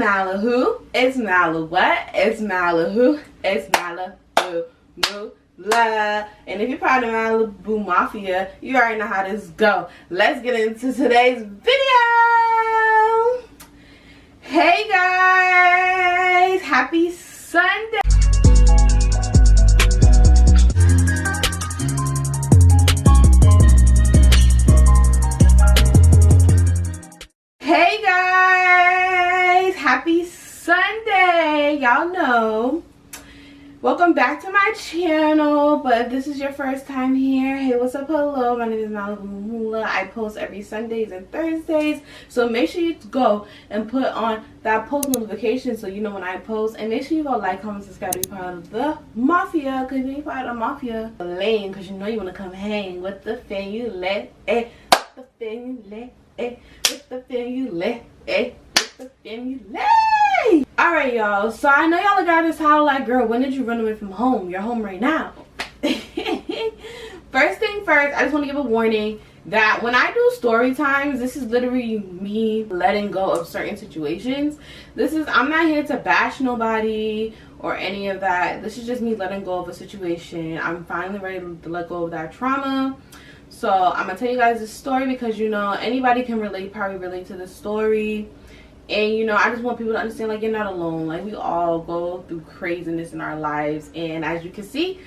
Malibu. It's Malibu. What? It's Malibu. It's Malibu. Moolah. And if you're part of Malibu Mafia, you already know how this go. Let's get into today's video. Hey guys, happy Sunday. Hey guys, happy Sunday. Y'all know, welcome back to my channel. But if this is your first time here, hey, what's up? Hello, my name is Malibu Moolah. I post every Sundays and Thursdays, so make sure you go and put on that post notification so you know when I post. And make sure you go like, comment, subscribe to be part of the mafia, because when you're part of the mafia lane, because you know you want to come hang with the family, with the family, with the family, with the family. Alright y'all, so I know y'all got this howl like, girl, when did you run away from home? You're home right now. First thing first, I just want to give a warning that when I do story times, this is literally me letting go of certain situations. I'm not here to bash nobody or any of that. This is just me letting go of a situation. I'm finally ready to let go of that trauma. So I'm gonna tell you guys this story because, you know, anybody can probably relate to this story. And, you know, I just want people to understand, like, you're not alone. Like, we all go through craziness in our lives. And as you can see,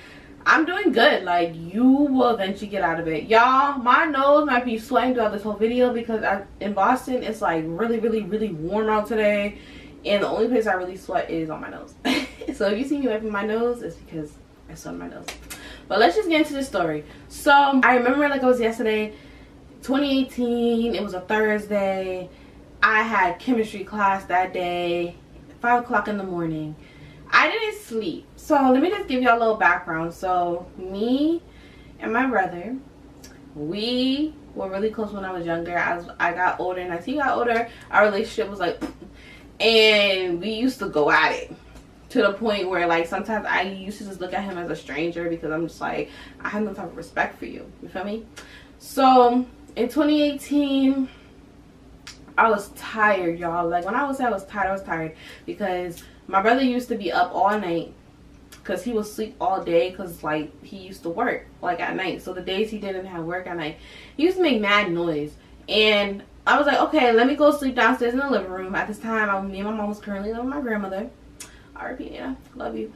I'm doing good. Like, you will eventually get out of it. Y'all, my nose might be sweating throughout this whole video because in Boston, it's, like, really, really, really warm out today. And the only place I really sweat is on my nose. So if you see me wiping my nose, it's because I sweat on my nose. But let's just get into the story. So, I remember like it was yesterday, 2018. It was a Thursday. I had chemistry class that day, 5 o'clock in the morning. I didn't sleep. So let me just give y'all a little background. So me and my brother, we were really close when I was younger. As I got older and as he got older, our relationship was like, and we used to go at it. To the point where, like, sometimes I used to just look at him as a stranger because I'm just like, I have no type of respect for you. You feel me? So in 2018, I was tired, y'all. Like, when I was tired because my brother used to be up all night because he would sleep all day because, like, he used to work, like, at night. So the days he didn't have work at night, he used to make mad noise. And I was like, okay, let me go sleep downstairs in the living room. At this time, me and my mom was currently living with my grandmother. R.I.P. Yeah, love you.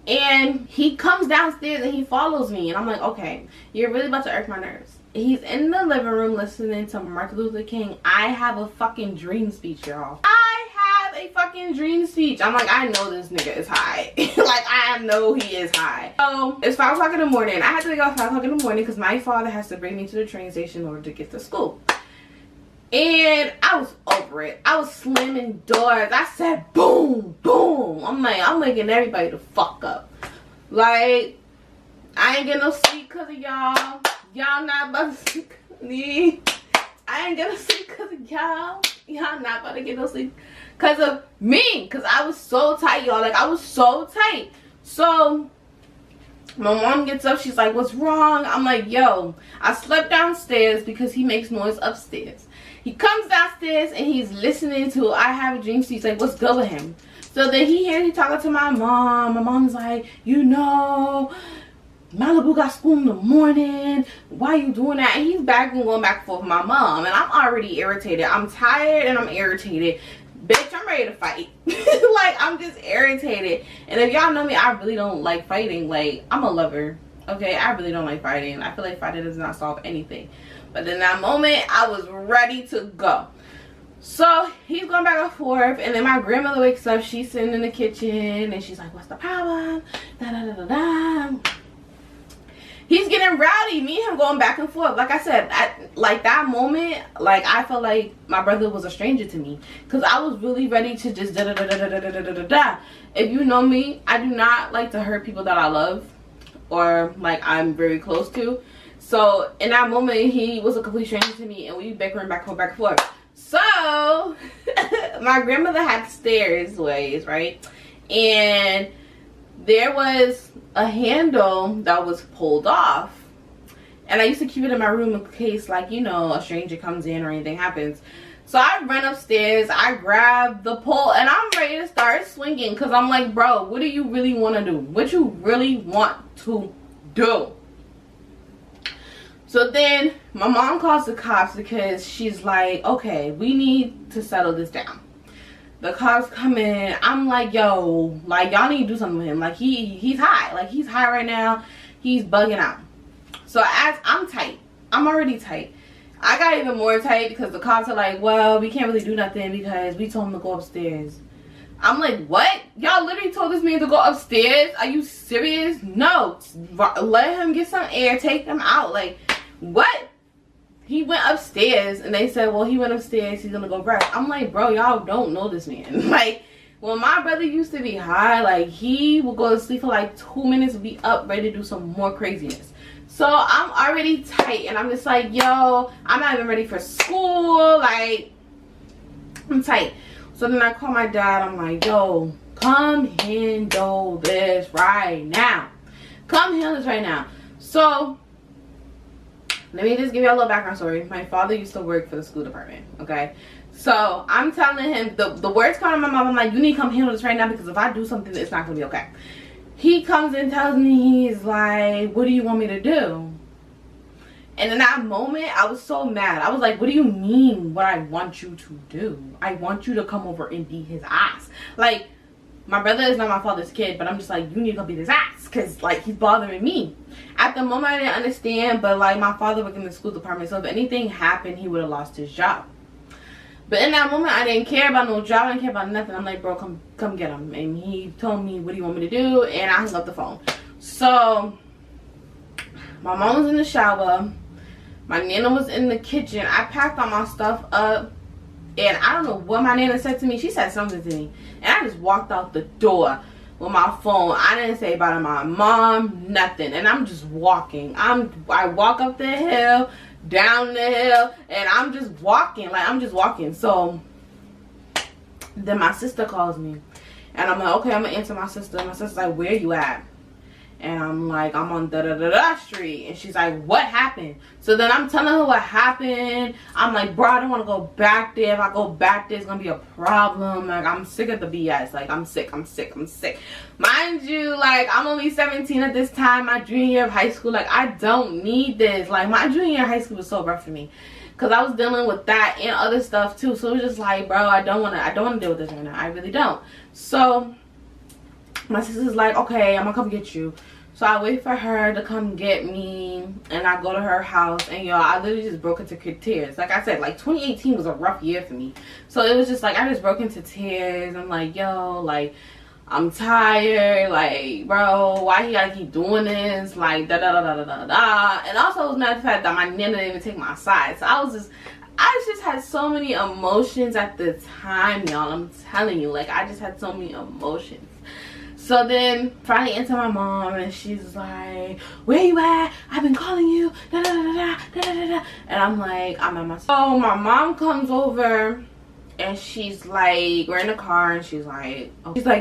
And he comes downstairs and he follows me, and I'm like, okay, you're really about to irk my nerves. He's in the living room listening to Martin Luther King. I have a fucking dream speech, y'all. I have a fucking dream speech. I'm like, I know this nigga is high. Like, I know he is high. So it's 5 o'clock in the morning. I had to wake up 5 o'clock in the morning because my father has to bring me to the train station in order to get to school. And I was over it. I was slamming doors. I said, boom, boom. I'm like, I'm waking everybody the fuck up. Like, I ain't getting no sleep because of y'all. Y'all not about to sleep because of me. I ain't gonna sleep because of y'all. Y'all not about to get no sleep because of me. Because I was so tight, y'all. Like, I was so tight. So my mom gets up. She's like, what's wrong? I'm like, yo, I slept downstairs because he makes noise upstairs. He comes downstairs and he's listening to I Have a Dream. She's like, what's good with him? So then he talking to my mom. My mom's like, you know, Malibu got school in the morning. Why you doing that? And he's going back and forth with my mom. And I'm already irritated. I'm tired and I'm irritated. Bitch, I'm ready to fight. Like, I'm just irritated. And if y'all know me, I really don't like fighting. Like, I'm a lover. Okay, I really don't like fighting. I feel like fighting does not solve anything. But in that moment, I was ready to go. So he's going back and forth, and then my grandmother wakes up. She's sitting in the kitchen, and she's like, what's the problem? Da, da, da, da, da. He's getting rowdy. Me and him going back and forth. Like I said, like that moment, like, I felt like my brother was a stranger to me. Because I was really ready to just da, da, da, da, da, da, da, da, da, da. If you know me, I do not like to hurt people that I love or, like, I'm very close to. So in that moment, he was a complete stranger to me, and we bickering back and forth. So my grandmother had stairs ways, right? And there was a handle that was pulled off, and I used to keep it in my room in case, like, you know, a stranger comes in or anything happens. So I run upstairs, I grab the pole, and I'm swinging because I'm like, bro, what do you really want to do? What you really want to do? So then my mom calls the cops because she's like, okay, we need to settle this down. The cops come in. I'm like, yo, like, y'all need to do something with him. Like, he's high. Like, he's high right now. He's bugging out. So as I'm tight. I'm already tight. I got even more tight because the cops are like, well, we can't really do nothing because we told him to go upstairs. I'm like, what? Y'all literally told this man to go upstairs? Are you serious? No. Let him get some air. Take him out. Like, what? He went upstairs and they said, well, he went upstairs. He's going to go rest. I'm like, bro, y'all don't know this man. Like, when my brother used to be high, like, he would go to sleep for like 2 minutes and be up ready to do some more craziness. So I'm already tight and I'm just like, yo, I'm not even ready for school. Like, I'm tight. So then I call my dad. I'm like, yo, come handle this right now. Come handle this right now. So let me just give you a little background story. My father used to work for the school department, okay? So I'm telling him, the words come to my mom. I'm like, you need to come handle this right now because if I do something, it's not going to be okay. He comes and tells me, he's like, what do you want me to do? And in that moment, I was so mad. I was like, what do you mean what I want you to do? I want you to come over and beat his ass. Like, my brother is not my father's kid, but I'm just like, you need to go beat his ass because, like, he's bothering me. At the moment, I didn't understand, but, like, my father worked in the school department, so if anything happened, he would have lost his job. But in that moment, I didn't care about no job. I didn't care about nothing. I'm like, bro, come get him. And he told me, what do you want me to do? And I hung up the phone. So my mom was in the shower. My nana was in the kitchen. I packed all my stuff up. And I don't know what my nana said to me. She said something to me. And I just walked out the door with my phone. I didn't say bye to my mom, nothing. And I'm just walking. I walk up the hill, down the hill, and I'm just walking. Like, I'm just walking. So then my sister calls me. And I'm like, okay, I'm going to answer my sister. My sister's like, where you at? And I'm like, I'm on da-da-da-da street. And she's like, what happened? So then I'm telling her what happened. I'm like, bro, I don't want to go back there. If I go back there, it's going to be a problem. Like, I'm sick of the BS. Like, I'm sick. Mind you, like, I'm only 17 at this time. My junior year of high school. Like, I don't need this. Like, my junior year of high school was so rough for me. Because I was dealing with that and other stuff, too. So it was just like, bro, I don't want to deal with this right now. I really don't. So my sister's like, okay, I'm going to come get you. So I wait for her to come get me, and I go to her house, and yo, I literally just broke into tears. Like I said, like 2018 was a rough year for me. So it was just like, I just broke into tears. I'm like, yo, like, I'm tired. Like, bro, why he gotta keep doing this? Like, da-da-da-da-da-da. And also, it was not the fact that my nana didn't even take my side. So I just had so many emotions at the time, y'all. I'm telling you, like, I just had so many emotions. So then finally enter my mom, and she's like, where you at? I've been calling you. Da, da, da, da, da, da, da. And I'm like, I'm at my. So my mom comes over, and she's like, we're in the car, and she's like,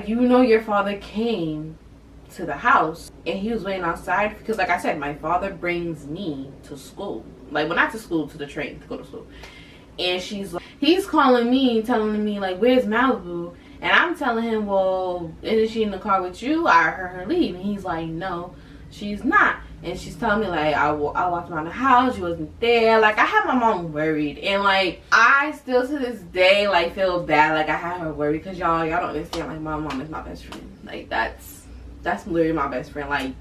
you know, your father came to the house and he was waiting outside because, like I said, my father brings me to school. Like, well, not to school, to the train to go to school. And she's like, he's calling me, telling me, like, where's Malibu? And I'm telling him, well, isn't she in the car with you? I heard her leave. And he's like, no, she's not. And she's telling me, like, I walked around the house. She wasn't there. Like, I had my mom worried. And, like, I still to this day, like, feel bad. Like, I had her worried. Because, y'all don't understand. Like, my mom is my best friend. Like, that's literally my best friend. Like,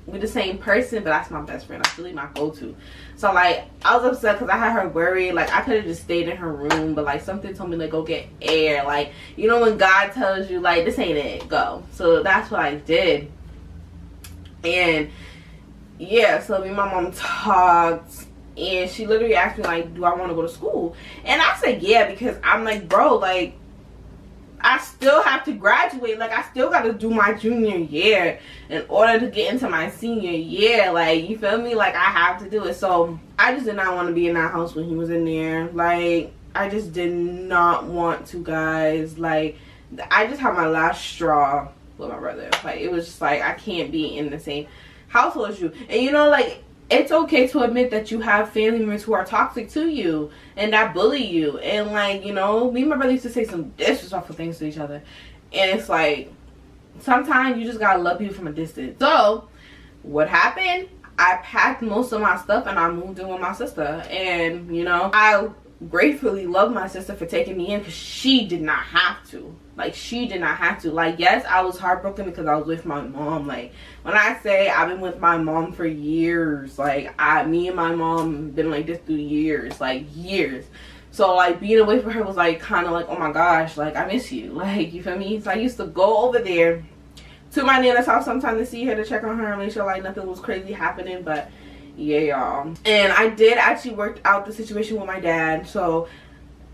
we're the same person, but that's my best friend. That's really my go-to. So, like, I was upset because I had her worried. Like, I could have just stayed in her room, but, like, something told me, like, go get air. Like, you know when God tells you, like, this ain't it, go. So that's what I did. And yeah, so me and my mom talked, and she literally asked me, like, do I want to go to school? And I said yeah, because I'm like, bro, like, I still have to graduate. Like, I still got to do my junior year in order to get into my senior year. Like, you feel me? Like, I have to do it. So I just did not want to be in that house when he was in there. Like, I just did not want to, guys. Like, I just had my last straw with my brother. Like, it was just like, I can't be in the same household as you. And, you know, like, it's okay to admit that you have family members who are toxic to you and that bully you. And, like, you know, me and my brother used to say some disrespectful things to each other. And it's like, sometimes you just gotta love people from a distance. So what happened, I packed most of my stuff and I moved in with my sister. And you know, I gratefully love my sister for taking me in, because she did not have to. Like, she did not have to. Like, yes, I was heartbroken because I was with my mom. Like, when I say I've been with my mom for years, like, me and my mom been like this through years, like years. So like, being away from her was like kind of like, oh my gosh, like, I miss you. Like, you feel me? So I used to go over there to my nana's house sometime to see her, to check on her and make sure like nothing was crazy happening. But yeah, y'all. And I did actually work out the situation with my dad. So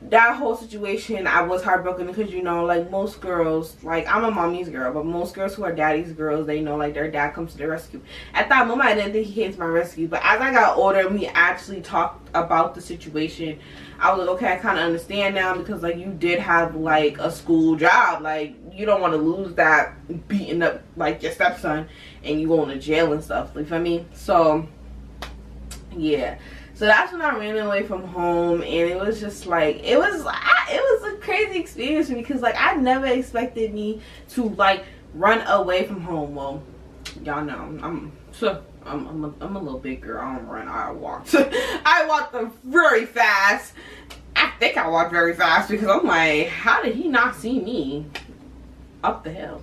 that whole situation, I was heartbroken because, you know, like most girls, like I'm a mommy's girl, but most girls who are daddy's girls, they know like their dad comes to their rescue. At that moment, I didn't think he came to my rescue, but as I got older and we actually talked about the situation, I was like, okay, I kind of understand now, because like you did have like a school job. Like, you don't want to lose that beating up like your stepson and you going to jail and stuff, you feel me? So yeah, so that's when I ran away from home. And it was just like, it was a crazy experience for me, because like I never expected me to like run away from home. Well, y'all know I'm a little big girl. I don't run, I walk. I walked very fast. I think I walked very fast, because I'm like, how did he not see me up the hill?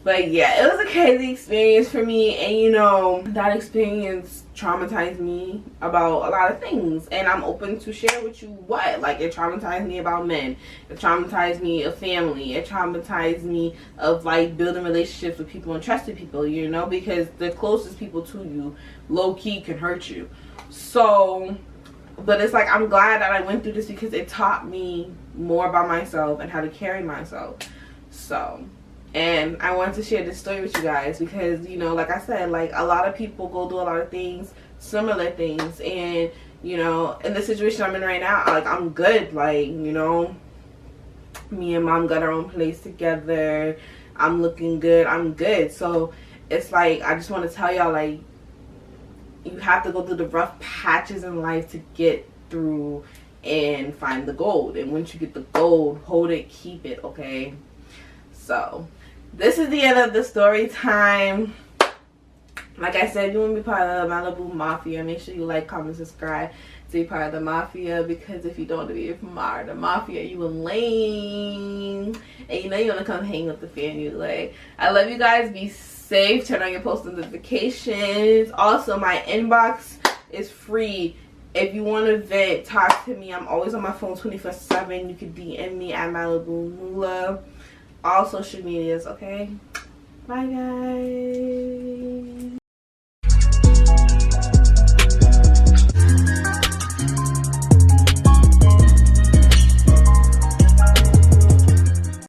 But yeah, it was a crazy experience for me. And you know, that experience traumatized me about a lot of things, and I'm open to share with you what. Like, it traumatized me about men, it traumatized me of family, it traumatized me of like building relationships with people and trusting people, you know, because the closest people to you low-key can hurt you. So, but it's like, I'm glad that I went through this, because it taught me more about myself and how to carry myself. So, and I wanted to share this story with you guys, because, you know, like I said, like a lot of people go through a lot of things, similar things. And, you know, in the situation I'm in right now, like, I'm good. Like, you know, me and mom got our own place together. I'm looking good. I'm good. So it's like, I just want to tell y'all, like, you have to go through the rough patches in life to get through and find the gold. And once you get the gold, hold it, keep it, okay? So this is the end of the story time. Like I said, if you want to be part of the Malibu Mafia, make sure you like, comment, subscribe to be part of the Mafia. Because if you don't want to be part of the Mafia, you will lame. And you know you want to come hang with the family. Like, I love you guys. Be safe. Turn on your post notifications. Also, my inbox is free. If you want to vent, talk to me. I'm always on my phone 24/7. You can DM me at Malibu Mula. All social medias, okay? Bye, guys.